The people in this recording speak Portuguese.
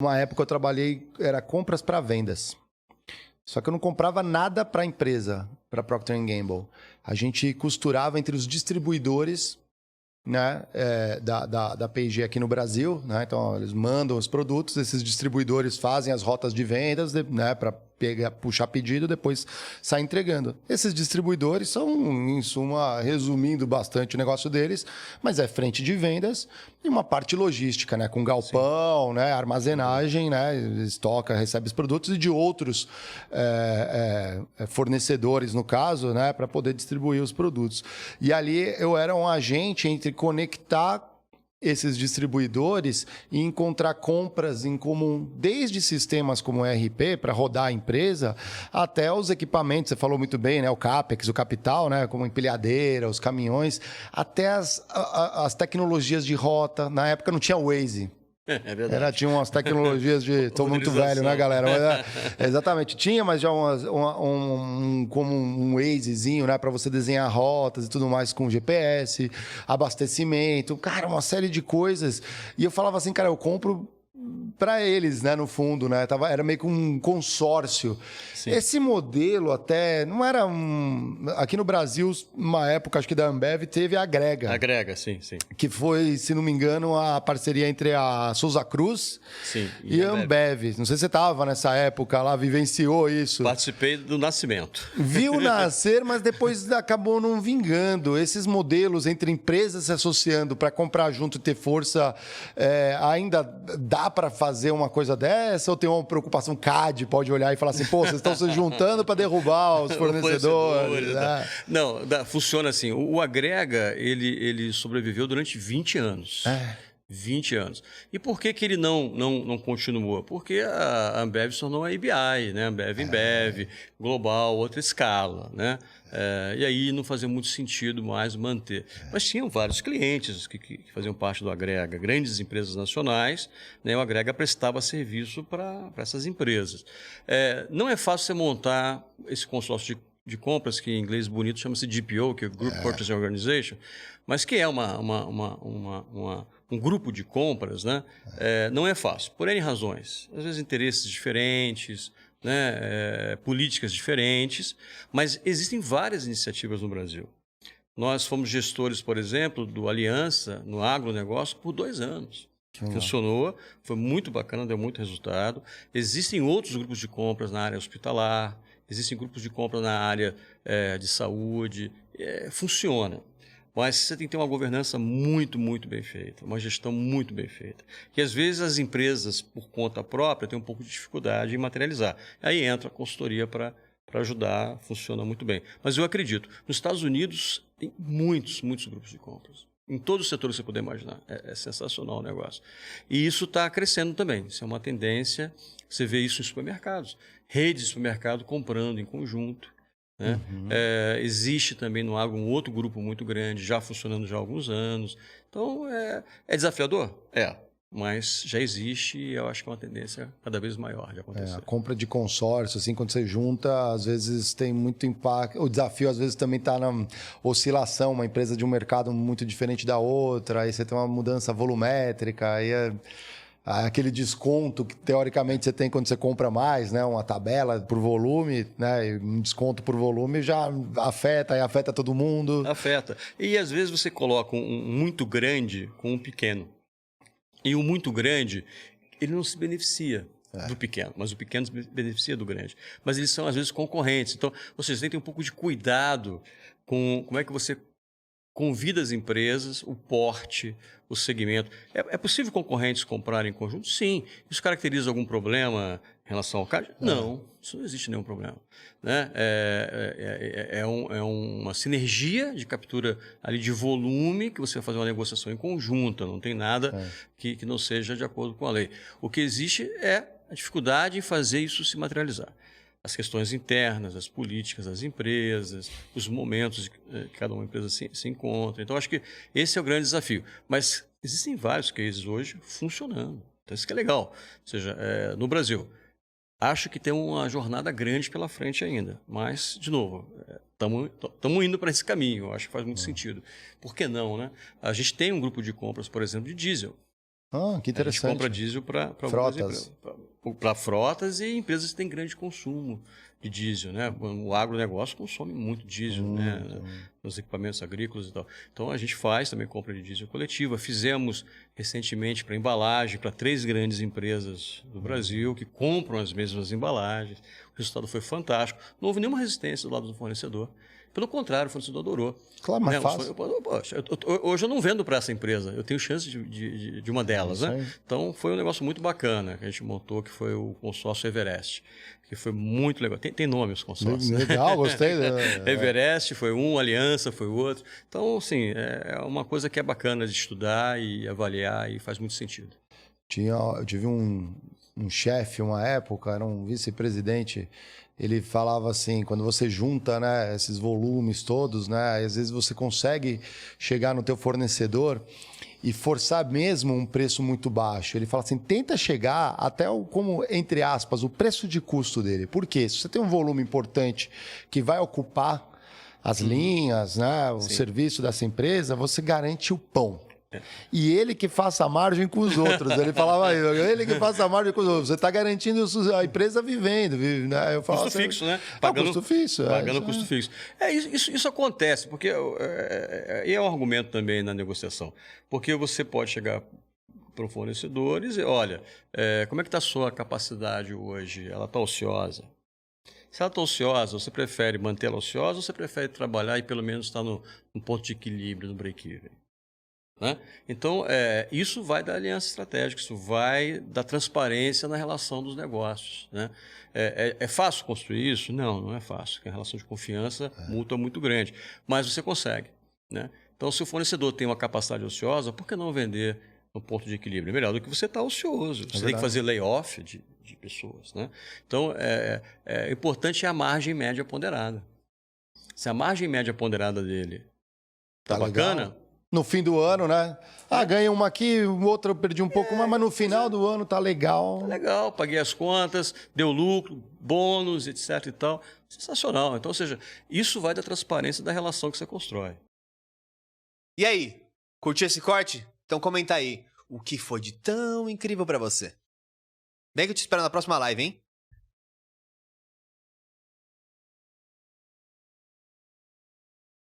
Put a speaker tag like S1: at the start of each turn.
S1: Uma época eu trabalhei, era compras para vendas. Só que eu não comprava nada para a empresa, para Procter Gamble. A gente costurava entre os distribuidores, né, da P&G aqui no Brasil, né? Então, ó, eles mandam os produtos, esses distribuidores fazem as rotas de vendas, né, para puxar pedido, depois sai entregando. Esses distribuidores são, em suma, resumindo bastante o negócio deles, mas é frente de vendas e uma parte logística, né, com galpão, né, armazenagem, né, estoca, recebe os produtos e de outros fornecedores, no caso, né, para poder distribuir os produtos. E ali eu era um agente entre conectar esses distribuidores e encontrar compras em comum, desde sistemas como o ERP para rodar a empresa, até os equipamentos, você falou muito bem, né? O CAPEX, o capital, né? Como empilhadeira, os caminhões, até as tecnologias de rota. Na época não tinha Waze.
S2: É verdade.
S1: Tinha umas tecnologias de... Estou muito velho, né, galera? Mas, exatamente. Tinha, mas já como um Wazezinho, né? Para você desenhar rotas e tudo mais com GPS, abastecimento. Cara, uma série de coisas. E eu falava assim, cara, eu compro para eles, né, no fundo, né? Era meio que um consórcio. Sim. Esse modelo até não era aqui no Brasil, uma época, acho que da Ambev, teve a Agrega.
S2: Agrega, sim, sim.
S1: Que foi, se não me engano, a parceria entre a Souza Cruz, sim, e a Ambev. Não sei se você estava nessa época lá, vivenciou isso.
S2: Participei do nascimento.
S1: Viu nascer, mas depois acabou não vingando. Esses modelos entre empresas se associando para comprar junto e ter força, ainda dá para fazer uma coisa dessa? Ou tem uma preocupação CAD, pode olhar e falar assim, pô, vocês estão se juntando para derrubar os fornecedores? Né?
S2: Não, funciona assim. O Agrega, ele sobreviveu durante 20 anos. 20 anos. E por que ele não continuou? Porque a Ambev se tornou a ABI, né? Ambev, global, outra escala, né? E aí não fazia muito sentido mais manter. Mas tinham vários clientes que faziam parte do Agrega, grandes empresas nacionais, né? O Agrega prestava serviço para essas empresas. Não é fácil você montar esse consórcio de compras, que em inglês bonito chama-se GPO, que é Group Purchasing Organization, mas que é um grupo de compras, né? Não é fácil, por N razões. Às vezes interesses diferentes, né? Políticas diferentes, mas existem várias iniciativas no Brasil. Nós fomos gestores, por exemplo, do Aliança no agronegócio por 2 anos. Funcionou, foi muito bacana, deu muito resultado. Existem outros grupos de compras na área hospitalar, existem grupos de compra na área de saúde, funciona. Mas você tem que ter uma governança muito, muito bem feita, uma gestão muito bem feita. Que às vezes as empresas, por conta própria, têm um pouco de dificuldade em materializar. Aí entra a consultoria para ajudar, funciona muito bem. Mas eu acredito, nos Estados Unidos tem muitos grupos de compras. Em todos os setores que você puder imaginar. É sensacional o negócio. E isso está crescendo também. Isso é uma tendência. Você vê isso em supermercados. Redes de supermercado comprando em conjunto. Né? Existe também no agro um outro grupo muito grande, já funcionando já há alguns anos. Então, é desafiador? Mas já existe e eu acho que é uma tendência cada vez maior de acontecer.
S1: A compra de consórcio, assim, quando você junta, às vezes tem muito impacto. O desafio, às vezes, também está na oscilação, uma empresa de um mercado muito diferente da outra, aí você tem uma mudança volumétrica, aí aquele desconto que teoricamente você tem quando você compra mais, né? Uma tabela por volume, né? E um desconto por volume já afeta todo mundo.
S2: Afeta. E às vezes você coloca um muito grande com um pequeno. E o muito grande, ele não se beneficia do pequeno, mas o pequeno se beneficia do grande. Mas eles são, às vezes, concorrentes. Então, vocês têm que ter um pouco de cuidado com como é que você convida as empresas, o porte, o segmento. É possível concorrentes comprarem em conjunto? Sim. Isso caracteriza algum problema em relação ao CAD? Não, isso não existe nenhum problema. Né? Uma sinergia de captura ali de volume que você vai fazer uma negociação em conjunta, não tem nada que não seja de acordo com a lei. O que existe é a dificuldade em fazer isso se materializar. As questões internas, as políticas das empresas, os momentos que cada uma empresa se encontra. Então, acho que esse é o grande desafio. Mas existem vários cases hoje funcionando. Então, isso que é legal. Ou seja, no Brasil, acho que tem uma jornada grande pela frente ainda. Mas, de novo, estamos indo para esse caminho. Eu acho que faz muito sentido. Por que não, né? A gente tem um grupo de compras, por exemplo, de diesel.
S1: Ah, que interessante.
S2: A gente compra diesel para
S1: frotas.
S2: Para frotas e empresas que têm grande consumo de diesel, né? O agronegócio consome muito diesel, né? Nos equipamentos agrícolas e tal. Então, a gente faz também compra de diesel coletiva. Fizemos recentemente para embalagem, para 3 grandes empresas do Brasil que compram as mesmas embalagens. O resultado foi fantástico. Não houve nenhuma resistência do lado do fornecedor. Pelo contrário, o fornecedor adorou.
S1: Claro, mas fácil.
S2: Hoje eu não vendo para essa empresa, eu tenho chance de uma delas, né? Então foi um negócio muito bacana que a gente montou, que foi o consórcio Everest, que foi muito legal. Tem nome os consórcios.
S1: Legal, gostei.
S2: Everest foi um, Aliança foi outro. Então, assim, é uma coisa que é bacana de estudar e avaliar e faz muito sentido.
S1: Eu tive um chefe, uma época, era um vice-presidente. Ele falava assim, quando você junta, né, esses volumes todos, né, às vezes você consegue chegar no teu fornecedor e forçar mesmo um preço muito baixo. Ele fala assim, tenta chegar até como, entre aspas, o preço de custo dele. Por quê? Se você tem um volume importante que vai ocupar as linhas, né, o serviço dessa empresa, você garante o pão. E ele que faça a margem com os outros. Ele falava, ele que faça a margem com os outros. Você está garantindo a empresa vivendo. Né? Eu falo,
S2: custo fixo, né?
S1: Pagando custo fixo.
S2: Pagando custo fixo. Isso acontece, porque é um argumento também na negociação. Porque você pode chegar para o fornecedor e dizer, olha, como é que está a sua capacidade hoje? Ela está ociosa? Se ela está ociosa, você prefere mantê-la ociosa ou você prefere trabalhar e pelo menos estar no ponto de equilíbrio, no break-even? Né? Então, isso vai da aliança estratégica, isso vai da transparência na relação dos negócios. Né? É fácil construir isso? Não, não é fácil, porque a relação de confiança mútua é muito grande, mas você consegue. Né? Então, se o fornecedor tem uma capacidade ociosa, por que não vender no ponto de equilíbrio? É melhor do que você estar ocioso, você tem que fazer layoff de pessoas. Né? Então, importante é a margem média ponderada. Se a margem média ponderada dele está bacana...
S1: Legal. No fim do ano, né? Ganhei uma aqui, outra eu perdi um pouco mais, mas no final do ano tá legal.
S2: Tá legal, paguei as contas, deu lucro, bônus, etc e tal. Sensacional. Então, ou seja, isso vai da transparência da relação que você constrói.
S3: E aí, curtiu esse corte? Então comenta aí, o que foi de tão incrível pra você? Vem que eu te espero na próxima live, hein?